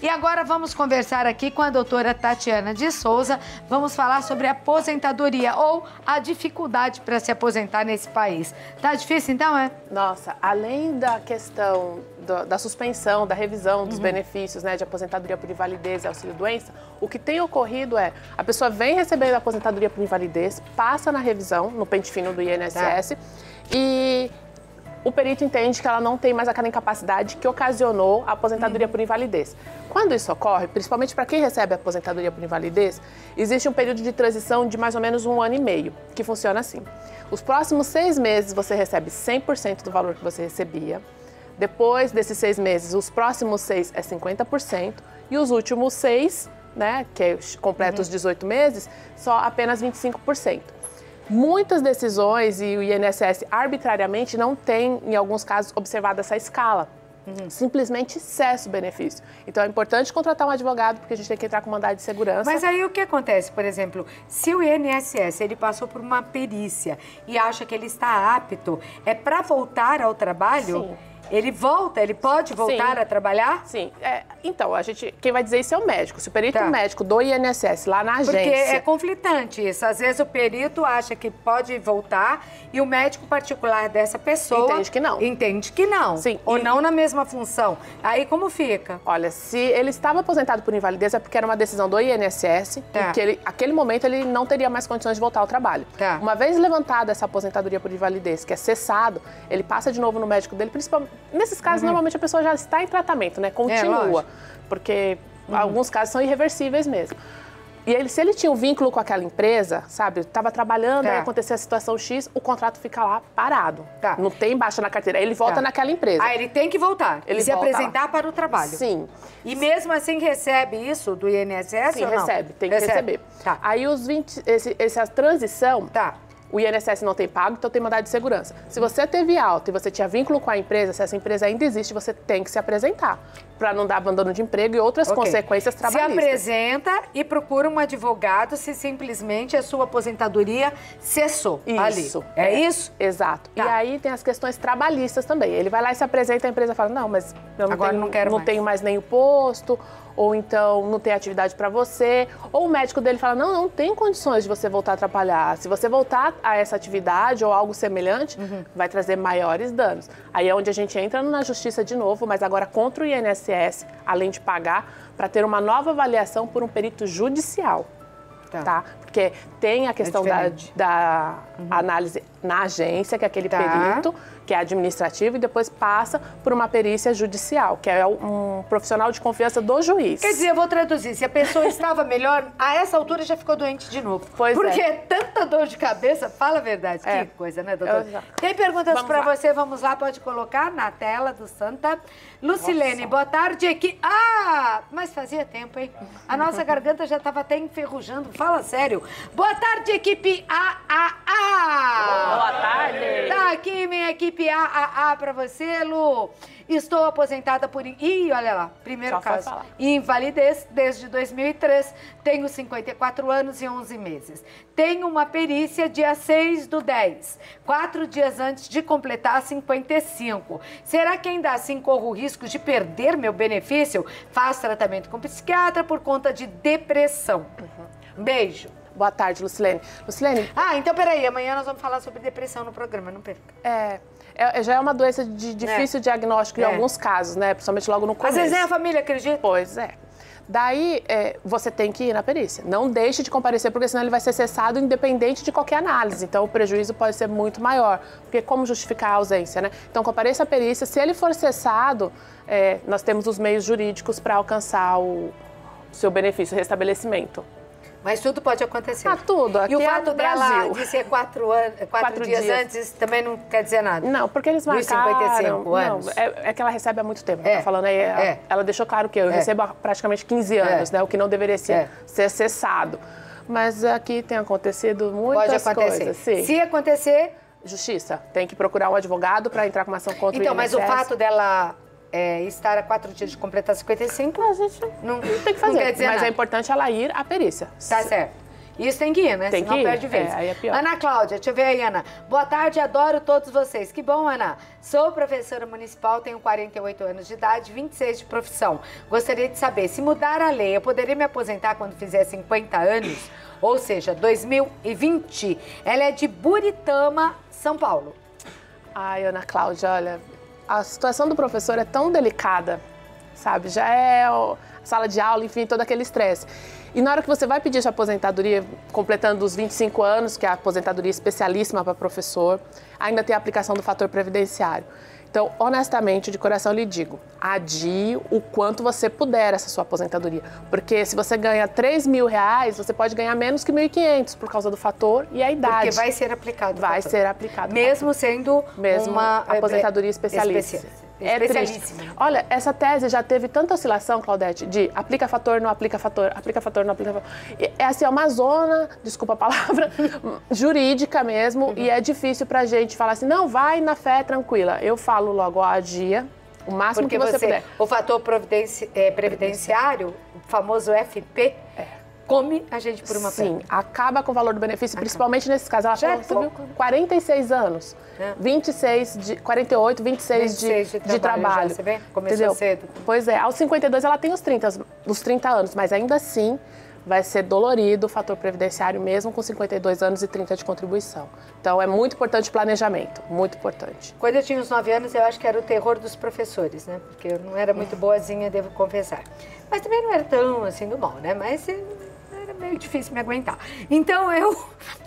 E agora vamos conversar aqui com a doutora Tatiana de Souza. Vamos falar sobre a aposentadoria ou a dificuldade para se aposentar nesse país. Tá difícil então, é? Nossa, além da questão da suspensão, da revisão dos benefícios, né, de aposentadoria por invalidez e auxílio-doença, o que tem ocorrido é, a pessoa vem recebendo a aposentadoria por invalidez, passa na revisão, no pente fino do INSS, e o perito entende que ela não tem mais aquela incapacidade que ocasionou a aposentadoria por invalidez. Quando isso ocorre, principalmente para quem recebe a aposentadoria por invalidez, existe um período de transição de mais ou menos 1 ano e meio, que funciona assim. Os próximos 6 meses você recebe 100% do valor que você recebia. Depois desses 6 meses, os próximos 6 é 50% e os últimos 6, né, que completa os 18 meses, só apenas 25%. Muitas decisões e o INSS arbitrariamente não tem, em alguns casos, observado essa escala. Simplesmente cessa o benefício. Então é importante contratar um advogado porque a gente tem que entrar com mandado de segurança. Mas aí o que acontece, por exemplo, se o INSS ele passou por uma perícia e acha que ele está apto, é para voltar ao trabalho? Sim. Ele volta? Ele pode voltar a trabalhar? Sim. Então, quem vai dizer isso é o médico. Se o perito médico do INSS lá na agência... Porque é conflitante isso. Às vezes o perito acha que pode voltar e o médico particular dessa pessoa... Entende que não. Entende que não. Sim. Ou não na mesma função. Aí como fica? Olha, se ele estava aposentado por invalidez é porque era uma decisão do INSS e que naquele momento ele não teria mais condições de voltar ao trabalho. Uma vez levantada essa aposentadoria por invalidez, que é cessado, ele passa de novo no médico dele, principalmente... Nesses casos, normalmente a pessoa já está em tratamento, né? Continua, porque alguns casos são irreversíveis mesmo. E se ele tinha um vínculo com aquela empresa, sabe? Estava trabalhando, aí aconteceu a situação X, o contrato fica lá parado. Não tem baixa na carteira. Aí ele volta naquela empresa. Ah, ele tem que voltar. Ele se apresentar para o trabalho. Sim. E mesmo assim recebe isso do INSS? Sim, ou não? recebe. Tem que receber. Aí essa transição... O INSS não tem pago, então tem mandado de segurança. Se você teve alta e você tinha vínculo com a empresa, se essa empresa ainda existe, você tem que se apresentar para não dar abandono de emprego e outras consequências trabalhistas. Se apresenta e procura um advogado se simplesmente a sua aposentadoria cessou ali. É isso? Exato. E aí tem as questões trabalhistas também. Ele vai lá e se apresenta, a empresa fala, não, mas eu não tenho mais nem o posto, ou então não tem atividade para você, ou o médico dele fala, não tem condições de você voltar a trabalhar. Se você voltar a essa atividade ou algo semelhante, vai trazer maiores danos. Aí é onde a gente entra na justiça de novo, mas agora contra o INSS, além de pagar, para ter uma nova avaliação por um perito judicial. Tá? Porque tem a questão da análise na agência, que é aquele perito, que é administrativo, e depois passa por uma perícia judicial, que é um profissional de confiança do juiz. Quer dizer, eu vou traduzir, se a pessoa estava melhor, a essa altura já ficou doente de novo. Porque é tanta dor de cabeça, fala a verdade. Que coisa, né, doutora? Tem perguntas para você, vamos lá, pode colocar na tela do Santa. Lucilene, boa tarde. Mas fazia tempo, hein? A nossa garganta já estava até enferrujando, fala sério. Boa tarde, equipe AAA. Boa tarde. Tá aqui minha equipe AAA para você, Lu. Estou aposentada por... Ih, olha lá, primeiro caso. Invalidez desde 2003. Tenho 54 anos e 11 meses. Tenho uma perícia dia 6/10, 4 dias antes de completar 55. Será que ainda assim corro o risco de perder meu benefício? Faço tratamento com psiquiatra por conta de depressão. Beijo. Boa tarde, Lucilene. Lucilene... então peraí, amanhã nós vamos falar sobre depressão no programa, não perca. Já é uma doença de difícil diagnóstico em alguns casos, né? Principalmente logo no começo. Às vezes nem a família acredita. Pois é. Daí, você tem que ir na perícia. Não deixe de comparecer, porque senão ele vai ser cessado independente de qualquer análise. Então, o prejuízo pode ser muito maior. Porque como justificar a ausência, né? Então, compareça à perícia. Se ele for cessado, nós temos os meios jurídicos para alcançar o seu benefício, o restabelecimento. Mas tudo pode acontecer. Tudo. Aqui e o fato dela de ser 4 dias antes também não quer dizer nada? Não, porque eles marcaram... 55 anos? Não, é que ela recebe há muito tempo. Tá falando aí, ela deixou claro que eu recebo há praticamente 15 anos, né? O que não deveria ser cessado. Mas aqui tem acontecido muitas coisas. Sim. Se acontecer... Justiça. Tem que procurar um advogado para entrar com uma ação contra o INSS. Mas o fato dela... estar a 4 dias de completar 55, a gente não tem que fazer. Não quer dizer mas nada. É importante ela ir à perícia. Tá certo. Isso tem que ir, né? Tem senão que ir. perde vez. Aí é pior. Ana Cláudia, deixa eu ver aí, Ana. Boa tarde, adoro todos vocês. Que bom, Ana. Sou professora municipal, tenho 48 anos de idade, 26 de profissão. Gostaria de saber, se mudar a lei, eu poderia me aposentar quando fizer 50 anos? Ou seja, 2020. Ela é de Buritama, São Paulo. Ai, Ana Cláudia, olha, a situação do professor é tão delicada, sabe? Já é sala de aula, enfim, todo aquele estresse. E na hora que você vai pedir sua aposentadoria, completando os 25 anos, que é a aposentadoria especialíssima para professor, ainda tem a aplicação do fator previdenciário. Então, honestamente, de coração lhe digo, adie o quanto você puder essa sua aposentadoria. Porque se você ganha R$3.000, você pode ganhar menos que 1.500 por causa do fator e a idade. Porque vai ser aplicado. Vai ser aplicado. Mesmo sendo uma aposentadoria especialista. É triste. Olha, essa tese já teve tanta oscilação, Claudete, de aplica fator, não aplica fator, aplica fator, não aplica fator. É assim, é uma zona, desculpa a palavra, jurídica mesmo, e é difícil pra gente falar assim, não, vai na fé tranquila. Eu falo logo, ó, adia, o máximo que você puder. O fator previdenciário, o famoso FP, come a gente por uma perna. Sim, acaba com o valor do benefício, principalmente nesses casos. Ela já falou, 46 anos, 48, 26 de trabalho. Você vê? Começou cedo. Pois é, aos 52 ela tem os 30 anos, mas ainda assim vai ser dolorido o fator previdenciário mesmo com 52 anos e 30 de contribuição. Então é muito importante o planejamento, muito importante. Quando eu tinha uns 9 anos, eu acho que era o terror dos professores, né? Porque eu não era muito boazinha, devo confessar. Mas também não era tão assim do mal, né? Mas era meio difícil me aguentar. Então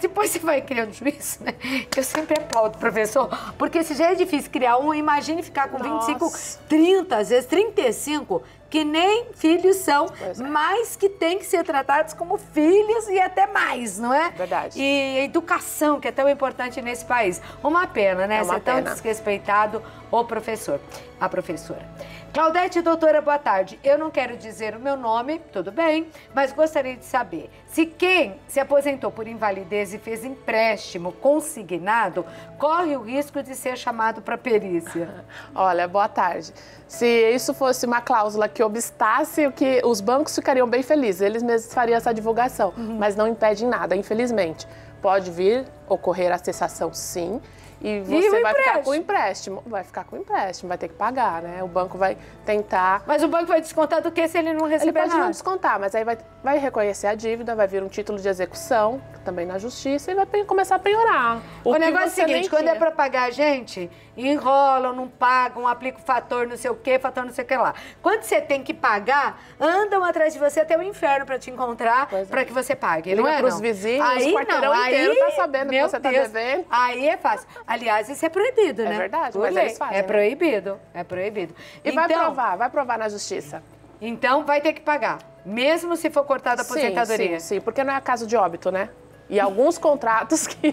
depois você vai criando juízo, né? Eu sempre aplaudo o professor, porque se já é difícil criar um, imagine ficar com 25, 30, às vezes 35, que nem filhos são, mas que tem que ser tratados como filhos e até mais, não é? Verdade. E a educação, que é tão importante nesse país. Uma pena, né? Ser tão desrespeitado o professor, a professora. Claudete, doutora, boa tarde. Eu não quero dizer o meu nome, tudo bem, mas gostaria de saber se quem se aposentou por invalidez e fez empréstimo consignado corre o risco de ser chamado para perícia. Olha, boa tarde. Se isso fosse uma cláusula que obstasse, os bancos ficariam bem felizes, eles mesmos fariam essa divulgação, mas não impede em nada, infelizmente. Pode vir ocorrer a cessação, sim. E você vai ficar com o empréstimo. Vai ficar com o empréstimo, vai ter que pagar, né? O banco vai tentar... Mas o banco vai descontar do que se ele não receber nada? Ele pode não descontar, mas aí vai reconhecer a dívida, vai vir um título de execução, também na justiça, e vai começar a penhorar. O negócio é o seguinte, quando é pra pagar a gente, enrolam, não pagam, aplicam fator não sei o quê, fator não sei o que lá. Quando você tem que pagar, andam atrás de você até o inferno pra te encontrar, pra que você pague. Liga não é, pros vizinhos, aí, o quarteirão inteiro tá sabendo que você tá devendo. Aí é fácil. Aliás, isso é proibido, né? É verdade, mas eles fazem. É proibido, é proibido. E vai provar na justiça. Então, vai ter que pagar, mesmo se for cortada a aposentadoria. Sim, porque não é caso de óbito, né? E alguns contratos que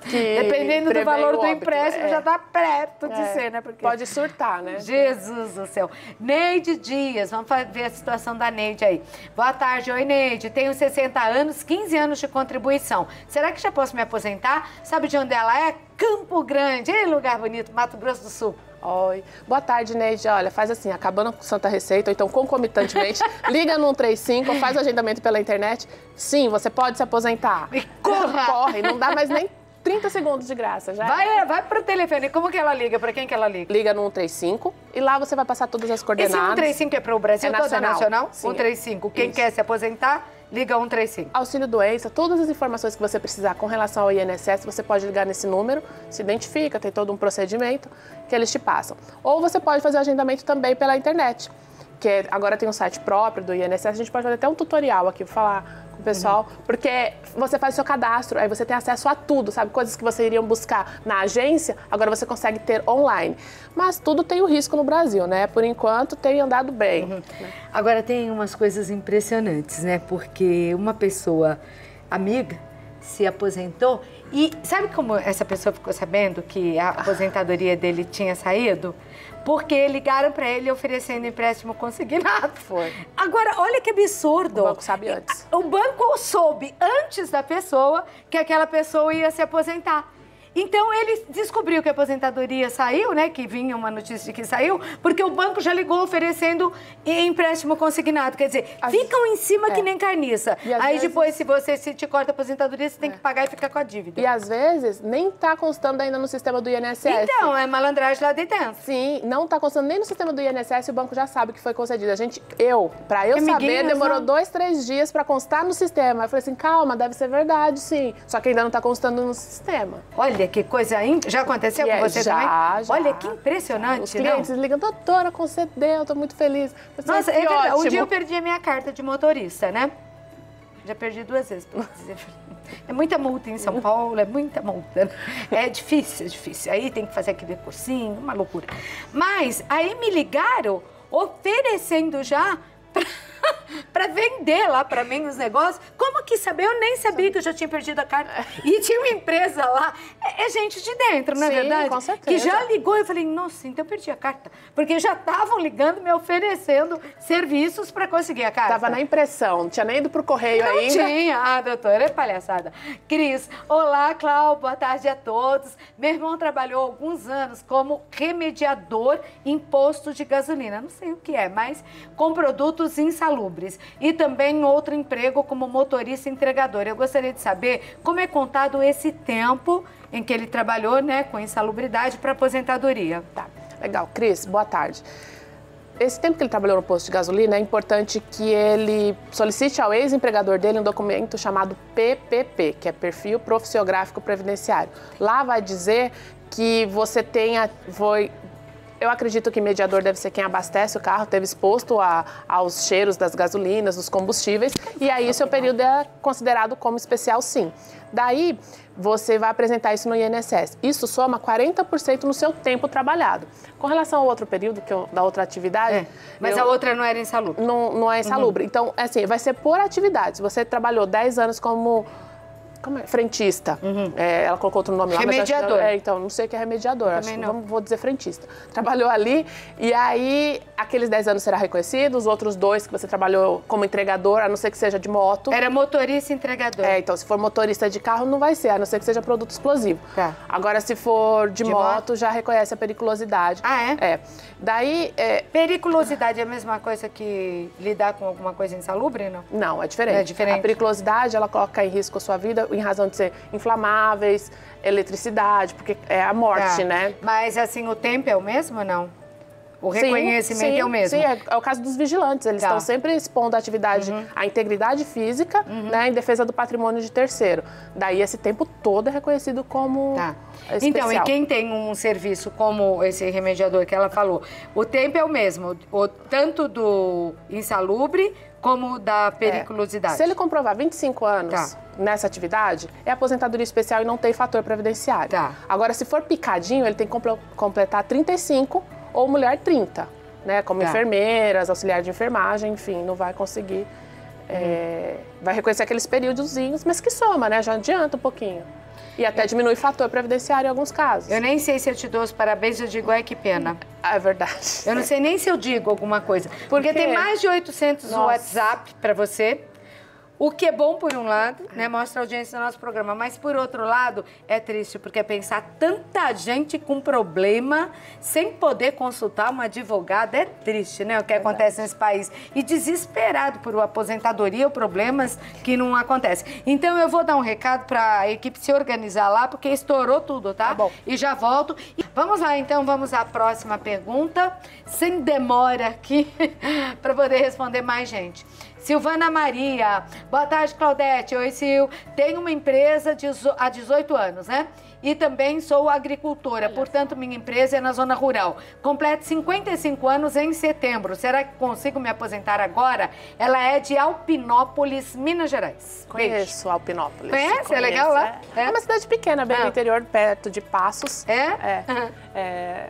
dependendo do valor do empréstimo, já está perto de ser, né? Porque pode surtar, né? Jesus do céu. Neide Dias, vamos ver a situação da Neide aí. Boa tarde, oi Neide, tenho 60 anos, 15 anos de contribuição. Será que já posso me aposentar? Sabe de onde ela é? Campo Grande, lugar bonito, Mato Grosso do Sul. Oi. Boa tarde, Neide. Olha, faz assim, acabando com Santa Receita, ou então concomitantemente, liga no 135, faz o agendamento pela internet. Sim, você pode se aposentar. E corre, não dá mais nem 30 segundos de graça. Já vai pro telefone. Como que ela liga? Para quem que ela liga? Liga no 135 e lá você vai passar todas as coordenadas. Esse 135 é para o Brasil todo? É nacional? Sim, 135. Quem quer se aposentar, liga 135. Auxílio doença, todas as informações que você precisar com relação ao INSS, você pode ligar nesse número, se identifica, tem todo um procedimento que eles te passam. Ou você pode fazer o agendamento também pela internet, que agora tem um site próprio do INSS, a gente pode fazer até um tutorial aqui, vou falar com o pessoal, porque você faz o seu cadastro, aí você tem acesso a tudo, sabe? Coisas que você iriam buscar na agência, agora você consegue ter online. Mas tudo tem o risco no Brasil, né? Por enquanto tem andado bem. Né? Agora tem umas coisas impressionantes, né? Porque uma pessoa amiga se aposentou e sabe como essa pessoa ficou sabendo que a aposentadoria dele tinha saído? Porque ligaram para ele oferecendo empréstimo consignado. Foi. Agora, olha que absurdo. O banco sabe antes. O banco soube antes da pessoa que aquela pessoa ia se aposentar. Então, ele descobriu que a aposentadoria saiu, né? Que vinha uma notícia de que saiu, porque o banco já ligou oferecendo empréstimo consignado. Quer dizer, ficam em cima que nem carniça. Aí vezes... depois, se te corta a aposentadoria, você tem que pagar e ficar com a dívida. E às vezes, nem tá constando ainda no sistema do INSS. Então, é malandragem lá de dentro. Sim, não tá constando nem no sistema do INSS e o banco já sabe que foi concedido. Pra eu saber, demorou 2, 3 dias pra constar no sistema. Eu falei assim, calma, deve ser verdade, sim. Só que ainda não tá constando no sistema. Olha que coisa... Já aconteceu com você também? Já. Olha, que impressionante, Os clientes ligam, doutora, concedeu, tô muito feliz. Nossa, é verdade. Um dia eu perdi a minha carta de motorista, né? Já perdi 2 vezes, pra dizer. É muita multa em São Paulo, é muita multa. É difícil, é difícil. Aí tem que fazer aquele cursinho, uma loucura. Mas aí me ligaram oferecendo já para vender lá para mim os negócios. Como que saber? Eu nem sabia que eu já tinha perdido a carta. E tinha uma empresa lá, é gente de dentro, não é verdade? Com certeza. Que já ligou e eu falei, nossa, então eu perdi a carta. Porque já estavam ligando, me oferecendo serviços para conseguir a carta. Tava na impressão, não tinha nem ido pro correio não ainda. Não tinha. Ah, doutora, é palhaçada. Cris, olá, Cláudio, boa tarde a todos. Meu irmão trabalhou alguns anos como remediador em posto de gasolina. Não sei o que é, mas com produtos insalubres. E também outro emprego como motorista entregador. Eu gostaria de saber como é contado esse tempo em que ele trabalhou, né, com insalubridade para aposentadoria. Tá, legal. Cris, boa tarde. Esse tempo que ele trabalhou no posto de gasolina, é importante que ele solicite ao ex-empregador dele um documento chamado PPP, que é Perfil Profissiográfico Previdenciário. Lá vai dizer que você eu acredito que mediador deve ser quem abastece o carro, teve exposto aos cheiros das gasolinas, dos combustíveis, e aí o seu período é considerado como especial, sim. Daí, você vai apresentar isso no INSS. Isso soma 40% no seu tempo trabalhado. Com relação ao outro período, da outra atividade... Mas a outra não era insalubre. Não é insalubre. Então, assim, vai ser por atividade. Se você trabalhou 10 anos como frentista. Ela colocou outro nome lá. Remediador. Mas então, não sei o que é remediador. Vou dizer frentista. Trabalhou ali e aí aqueles 10 anos será reconhecido, os outros 2 que você trabalhou como entregador, a não ser que seja de moto. Era motorista e entregador. Então, se for motorista de carro, não vai ser, a não ser que seja produto explosivo. Tá. Agora, se for de moto, já reconhece a periculosidade. Ah, é? Daí... Periculosidade é a mesma coisa que lidar com alguma coisa insalubre, não? Não, é diferente. É diferente. A periculosidade, ela coloca em risco a sua vida em razão de ser inflamáveis, eletricidade, porque é a morte, né? Mas, assim, o tempo é o mesmo ou não? O reconhecimento é o mesmo? Sim, é o caso dos vigilantes. Eles estão sempre expondo a atividade, a integridade física, né, em defesa do patrimônio de terceiro. Daí, esse tempo todo é reconhecido como especial. Então, e quem tem um serviço como esse remediador que ela falou, o tempo é o mesmo, tanto do insalubre como da periculosidade? Se ele comprovar 25 anos nessa atividade, é aposentadoria especial e não tem fator previdenciário. Agora, se for picadinho, ele tem que completar 35 ou mulher 30, né? Como enfermeiras, auxiliar de enfermagem, enfim, não vai conseguir. Vai reconhecer aqueles períodozinhos, mas que soma, né? Já adianta um pouquinho. E até diminui fator previdenciário em alguns casos. Eu nem sei se eu te dou os parabéns, eu digo, ai, que pena. É verdade. Eu não sei nem se eu digo alguma coisa. Porque tem mais de 800 WhatsApp para você. O que é bom por um lado, né, mostra a audiência do nosso programa, mas por outro lado é triste, porque pensar tanta gente com problema sem poder consultar uma advogada é triste, né, o que acontece nesse país. E desesperado por uma aposentadoria ou problemas que não acontecem. Então eu vou dar um recado para a equipe se organizar lá, porque estourou tudo, tá? Tá bom. E já volto. Vamos lá, então, vamos à próxima pergunta, sem demora aqui, para poder responder mais gente. Silvana Maria, boa tarde, Claudete. Oi, Sil. Tenho uma empresa há 18 anos, né? E também sou agricultora, portanto, minha empresa é na zona rural. Completo 55 anos em setembro. Será que consigo me aposentar agora? Ela é de Alpinópolis, Minas Gerais. Conheço Alpinópolis. Conhece? É legal lá? É uma cidade pequena, bem no interior, perto de Passos.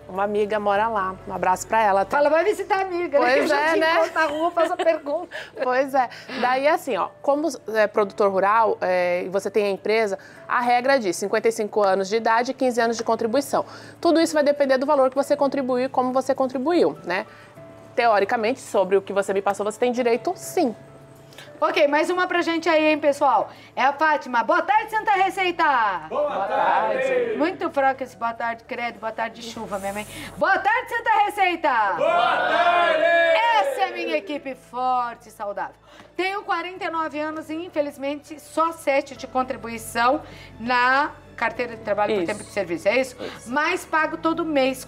Uma amiga mora lá. Um abraço pra ela. Fala, vai visitar a amiga. Pois né? Na rua, faz a pergunta. Pois é. Daí, assim, ó, como produtor rural e você tem a empresa, a regra diz 55 anos de idade e 15 anos de contribuição. Tudo isso vai depender do valor que você contribuiu e como você contribuiu, né? Teoricamente, sobre o que você me passou, você tem direito, sim. Ok, mais uma pra gente aí, hein, pessoal? É a Fátima. Boa tarde, Santa Receita! Boa tarde! Muito fraco esse boa tarde, credo. Boa tarde de chuva, minha mãe. Boa tarde, Santa Receita! Boa tarde! Essa é a minha equipe forte e saudável. Tenho 49 anos e, infelizmente, só 7 de contribuição na carteira de trabalho por tempo de serviço, é isso? Mas pago todo mês.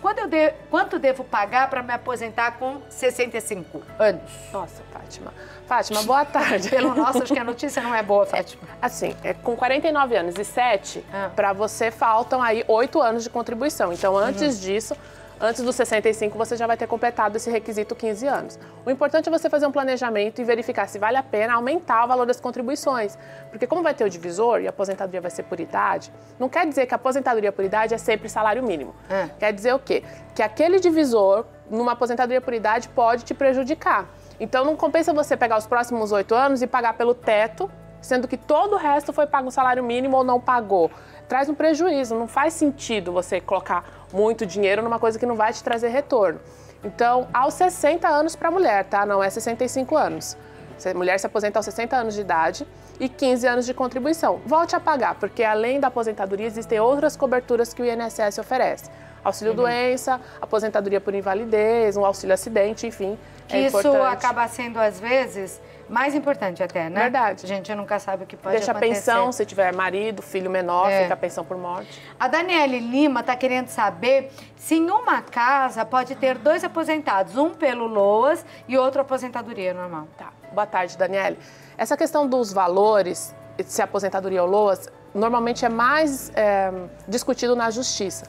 Quanto devo pagar para me aposentar com 65 anos? Nossa, Fátima. Fátima, boa tarde. Pelo nosso, acho que a notícia não é boa, Fátima. Assim, com 49 anos e 7, para você faltam aí 8 anos de contribuição. Então, antes disso, antes dos 65, você já vai ter completado esse requisito 15 anos. O importante é você fazer um planejamento e verificar se vale a pena aumentar o valor das contribuições. Porque como vai ter o divisor e a aposentadoria vai ser por idade, não quer dizer que a aposentadoria por idade é sempre salário mínimo. Quer dizer o quê? Que aquele divisor, numa aposentadoria por idade, pode te prejudicar. Então, não compensa você pegar os próximos 8 anos e pagar pelo teto, sendo que todo o resto foi pago no salário mínimo ou não pagou. Traz um prejuízo, não faz sentido você colocar muito dinheiro numa coisa que não vai te trazer retorno. Então, aos 60 anos para a mulher, tá? Não é 65 anos. A mulher se aposenta aos 60 anos de idade e 15 anos de contribuição. Volte a pagar, porque além da aposentadoria existem outras coberturas que o INSS oferece. Auxílio doença, aposentadoria por invalidez, um auxílio acidente, enfim. Que isso acaba sendo, às vezes, mais importante até, né? Verdade. A gente nunca sabe o que pode acontecer. Deixa a pensão, se tiver marido, filho menor, fica a pensão por morte. A Daniele Lima está querendo saber se em uma casa pode ter 2 aposentados, um pelo LOAS e outro aposentadoria normal. Tá. Boa tarde, Daniele. Essa questão dos valores, se aposentadoria ou LOAS, normalmente é mais discutido na justiça.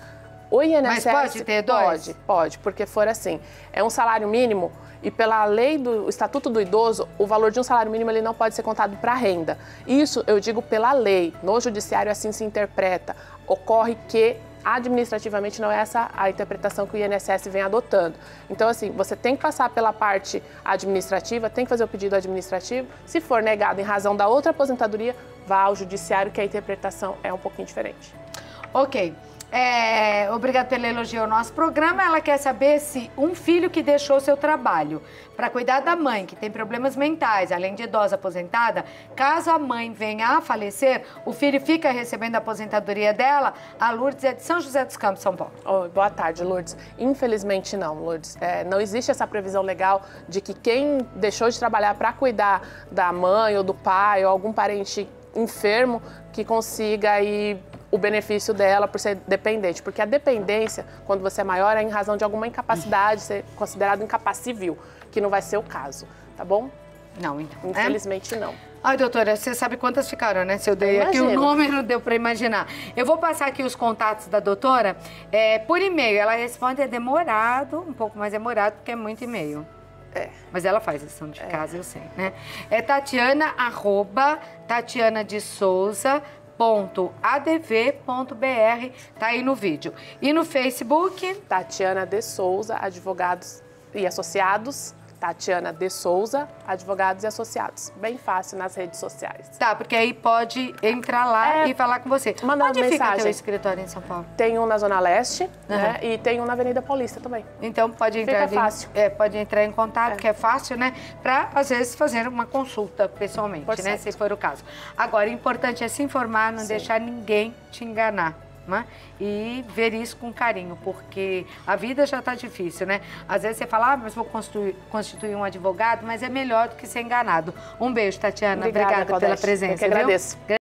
O INSS... Mas pode ter 2? Pode, porque for assim, é um salário mínimo e pela lei do Estatuto do Idoso, o valor de um salário mínimo ele não pode ser contado para renda. Isso eu digo pela lei, no judiciário assim se interpreta. Ocorre que administrativamente não é essa a interpretação que o INSS vem adotando. Então assim, você tem que passar pela parte administrativa, tem que fazer o pedido administrativo. Se for negado em razão da outra aposentadoria, vá ao judiciário que a interpretação é um pouquinho diferente. Ok. Obrigada pelo elogio ao nosso programa. Ela quer saber se um filho que deixou seu trabalho para cuidar da mãe, que tem problemas mentais, além de idosa aposentada, caso a mãe venha a falecer, o filho fica recebendo a aposentadoria dela. A Lourdes é de São José dos Campos, São Paulo. Boa tarde, Lourdes. Infelizmente não, Lourdes. Não existe essa previsão legal de que quem deixou de trabalhar para cuidar da mãe ou do pai ou algum parente enfermo que consiga aí o benefício dela por ser dependente, porque a dependência, quando você é maior, é em razão de alguma incapacidade, ser considerado incapaz civil, que não vai ser o caso, tá bom? Não, então. Infelizmente, não. Ai, doutora, você sabe quantas ficaram, né? Se eu dei aqui o número, deu para imaginar. Eu vou passar aqui os contatos da doutora por e-mail. Ela responde, é demorado, um pouco mais demorado, porque é muito e-mail. Mas ela faz lição de casa, eu sei, né? É Tatiana, @Tatiana de Souza.adv.br, tá aí no vídeo. E no Facebook? Tatiana de Souza, Advogados e Associados. Tatiana de Souza, Advogados e Associados. Bem fácil nas redes sociais. Tá, porque aí pode entrar lá e falar com você. Mandar Onde uma fica mensagem. o teu escritório em São Paulo? Tem um na Zona Leste, né? E tem um na Avenida Paulista também. Então pode entrar Fica fácil. Pode entrar em contato, que é fácil, né? Pra, às vezes, fazer uma consulta pessoalmente, né? Se for o caso. Agora, o importante é se informar, não deixar ninguém te enganar. Né? E ver isso com carinho, porque a vida já está difícil, né? Às vezes você fala, mas vou constituir um advogado, mas é melhor do que ser enganado. Um beijo, Tatiana. Obrigada pela presença. Eu que agradeço. Viu?